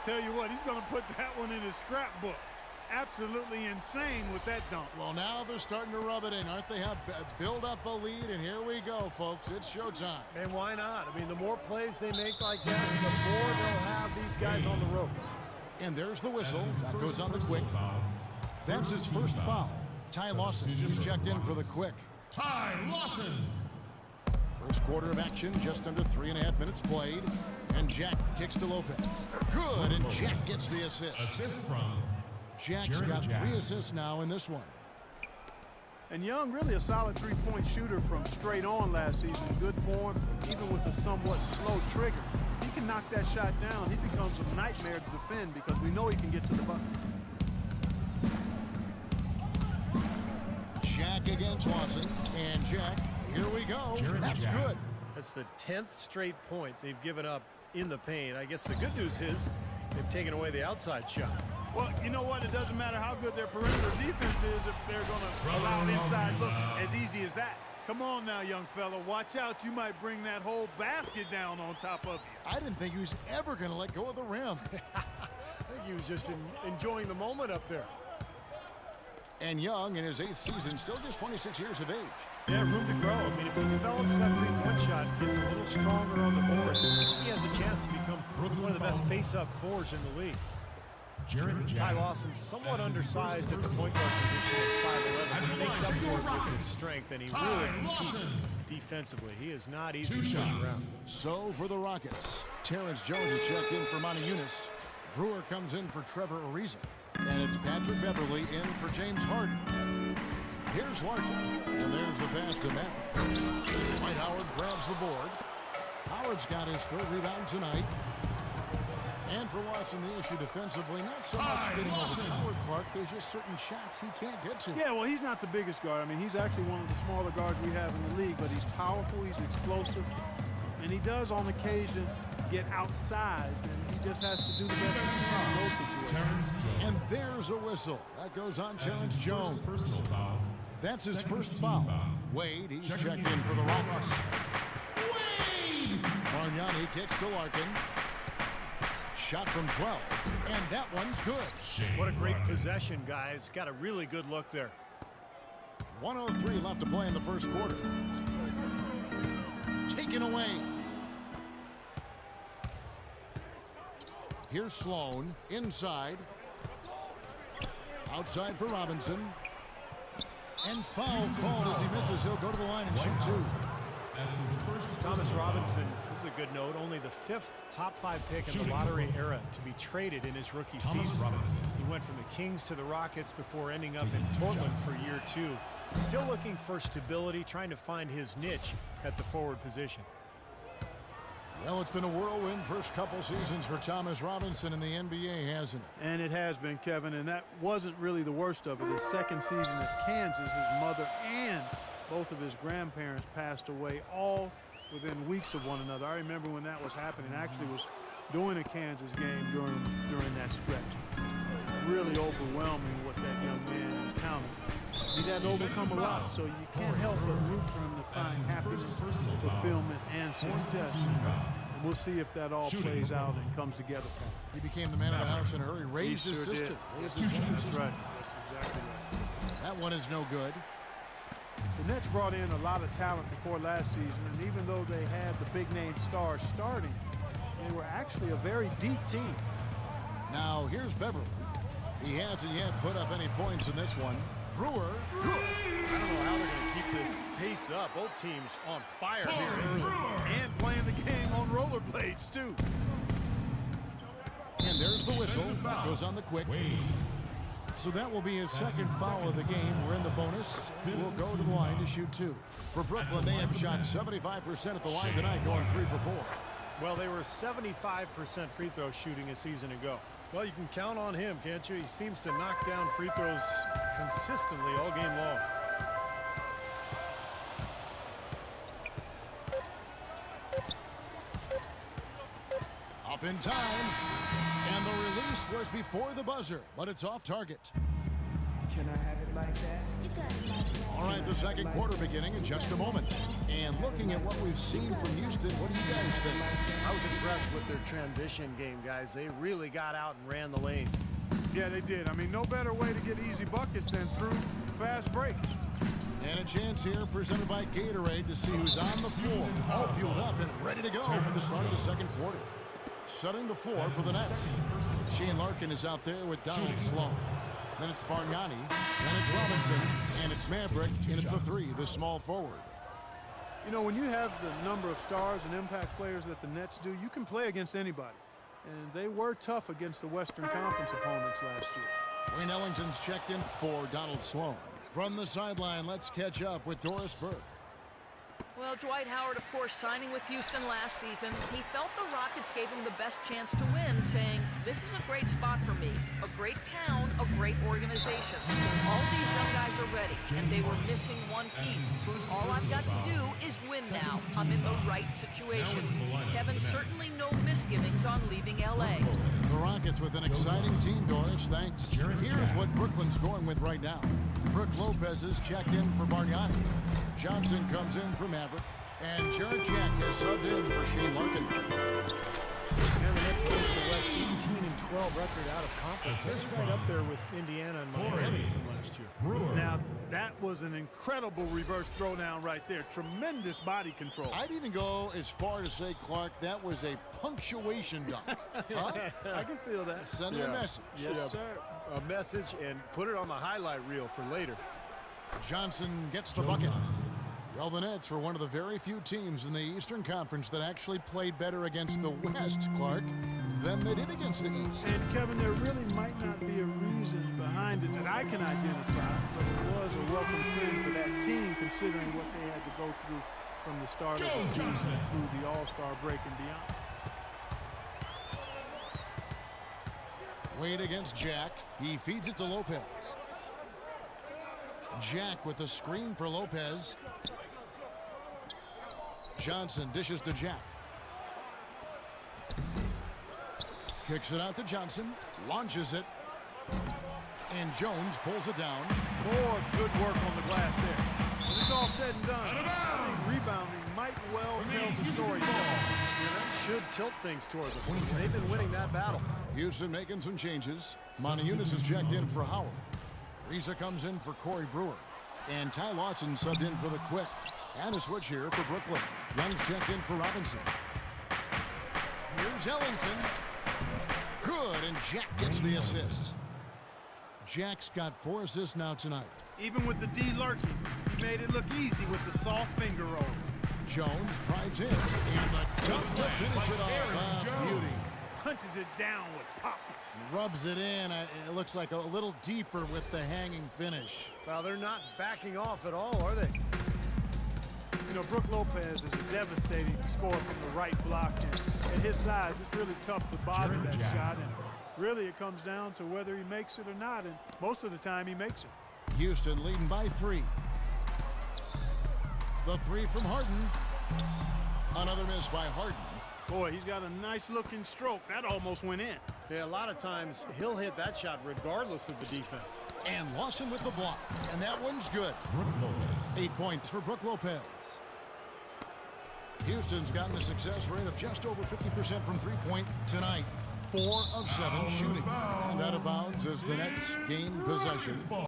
Tell you what, he's going to put that one in his scrapbook. Absolutely insane with that dunk. Well, now they're starting to rub it in, aren't they? Build up a lead, and here we go, folks. It's showtime. And why not? I mean, the more plays they make like that, the more they'll have these guys on the ropes. And there's the whistle. That goes on the quick. That's his first foul. Ty Lawson, he's checked in for the quick. Ty Lawson. First quarter of action, just under 3.5 minutes played. And Jack kicks to Lopez. Good, and Jack gets the assist. Assist from Jack's got 3 assists now in this one. And Young, really a solid three-point shooter from straight on last season. Good form, even with a somewhat slow trigger. He can knock that shot down. He becomes a nightmare to defend because we know he can get to the bucket. Jack against Lawson. And Jack, here we go. That's good. That's the 10th straight point they've given up in the paint. I guess the good news is they've taken away the outside shot. Well, you know what? It doesn't matter how good their perimeter defense is if they're going to allow inside looks as easy as that. Come on now, young fella. Watch out. You might bring that whole basket down on top of you. I didn't think he was ever going to let go of the rim. I think he was just enjoying the moment up there. And Young, in his 8th season, still just 26 years of age. Yeah, room to grow. I mean, if he develops that three-point shot, gets a little stronger on the boards, he has a chance to become one of the best face-up fours in the league. Ty Lawson, somewhat undersized at the point guard position at 5'11", but he makes up for it with his strength, and he really competes defensively. He is not easy to push around. So for the Rockets, Terrence Jones is checked in for Monty Eunice. Brewer comes in for Trevor Ariza. And it's Patrick Beverly in for James Harden. Here's Larkin, and there's the pass to Matt. Dwight Howard grabs the board. Howard's got his 3rd rebound tonight. And for Watson, the issue defensively, not so much getting over Howard Clark. There's just certain shots he can't get to. Yeah, well, he's not the biggest guard. I mean, he's actually one of the smaller guards we have in the league, but he's powerful, he's explosive, and he does on occasion get outsized, and he just has to do the best he can in those situations. And there's a whistle. That goes on Terrence Jones. That's his first foul. Wade, he's checked in for the Rockets. Wade! Bargnani kicks to Larkin. Shot from 12, and that one's good. What a great possession, guys. Got a really good look there. 1:03 left to play in the first quarter. Taken away. Here's Sloan, inside. Outside for Robinson. And foul called as he misses. He'll go to the line and shoot 2. Thomas Robinson, this is a good note, only the 5th top 5 pick in the lottery era to be traded in his rookie season. He went from the Kings to the Rockets before ending up in Portland for year 2. Still looking for stability, trying to find his niche at the forward position. Well, it's been a whirlwind first couple seasons for Thomas Robinson in the NBA, hasn't it? And it has been, Kevin, and that wasn't really the worst of it. His second season at Kansas, his mother and both of his grandparents passed away all within weeks of one another. I remember when that was happening. I actually was doing a Kansas game during that stretch. Really overwhelming what that young man encountered. He's had to overcome a lot, so you can't help but root for him to find happiness, fulfillment, and success. And we'll see if that all plays out and comes together for him. He became the man of the house in a hurry, raised his sister. That's right. That's exactly right. That one is no good. The Nets brought in a lot of talent before last season, and even though they had the big-name stars starting, they were actually a very deep team. Now, here's Beverly. He hasn't yet put up any points in this one. Brewer. I don't know how they're going to keep this pace up. Both teams on fire here early. And playing the game on rollerblades, too. And there's the whistle. That goes on the quick. So that will be his second foul of the game. We're in the bonus. We'll go to the line to shoot 2. For Brooklyn, they have shot 75% at the line tonight, going 3 for 4. Well, they were 75% free throw shooting a season ago. Well, you can count on him, can't you? He seems to knock down free throws consistently all game long. Up in time. And the release was before the buzzer, but it's off target. Can I have it like that? All right, the second quarter beginning in just a moment. And looking at what we've seen from Houston, what do you guys think? I was impressed with their transition game, guys. They really got out and ran the lanes. Yeah, they did. I mean, no better way to get easy buckets than through fast breaks. And a chance here presented by Gatorade to see who's on the floor, all fueled up and ready to go for the start of the second quarter. Setting the floor for the Nets. Shane Larkin is out there with Donald Sloan. Then it's Bargnani, then it's Robinson, and it's Maverick in at the three, the small forward. You know, when you have the number of stars and impact players that the Nets do, you can play against anybody. And they were tough against the Western Conference opponents last year. Wayne Ellington's checked in for Donald Sloan. From the sideline, let's catch up with Doris Burke. Well, Dwight Howard, of course, signing with Houston last season, he felt the Rockets gave him the best chance to win, saying, this is a great spot for me, a great town, a great organization. All these young guys are ready, and they were missing one piece. All I've got to do is win now. I'm in the right situation. Kevin, certainly no misgivings on leaving L.A. The Rockets with an exciting team, Doris, thanks. Here's what Brooklyn's going with right now. Brooke Lopez is checked in for Bargnani. Johnson comes in for Maverick. And Jared Jack is subbed in for Shane Larkin. And the Nets against the West 18-12 record out of conference. That's right up there with Indiana and Miami from last year. Now, that was an incredible reverse throwdown right there. Tremendous body control. I'd even go as far to say, Clark, that was a punctuation dunk. Huh? I can feel that. Send a message. Yes, sir. A message and put it on the highlight reel for later. Johnson gets the bucket. Well, the Nets were one of the very few teams in the Eastern Conference that actually played better against the West, Clark, than they did against the East. And, Kevin, there really might not be a reason behind it that I can identify, but it was a welcome trend for that team considering what they had to go through from the start of the season through the All-Star break and beyond. Wade against Jack. He feeds it to Lopez. Jack with a screen for Lopez. Johnson dishes to Jack. Kicks it out to Johnson. Launches it. And Jones pulls it down. More good work on the glass there. When it's all said and done, I think rebounding might well tell the story. That should tilt things toward them. They've been winning that battle. Houston making some changes. Montejunas is checked in for Howard. Reza comes in for Corey Brewer. And Ty Lawson subbed in for the Quick. And a switch here for Brooklyn. Young's checked in for Robinson. Here's Ellington. Good, and Jack gets the assist. Jack's got 4 assists now tonight. Even with the D lurking, he made it look easy with the soft finger roll. Jones drives in. And the dunk to finish it off. Beauty. Punches it down with pop. Rubs it in. It looks like a little deeper with the hanging finish. Well, they're not backing off at all, are they? You know, Brooke Lopez is a devastating scorer from the right block. And at his size, it's really tough to bother that shot. And really, it comes down to whether he makes it or not. And most of the time, he makes it. Houston leading by 3. The 3 from Harden. Another miss by Harden. Boy, he's got a nice-looking stroke. That almost went in. Yeah, a lot of times he'll hit that shot regardless of the defense. And Lawson with the block. And that one's good. 8 points for Brooke Lopez. Houston's gotten a success rate of just over 50% from three-point tonight. 4 of 7 shooting. And out of bounds is the Nets gain possession.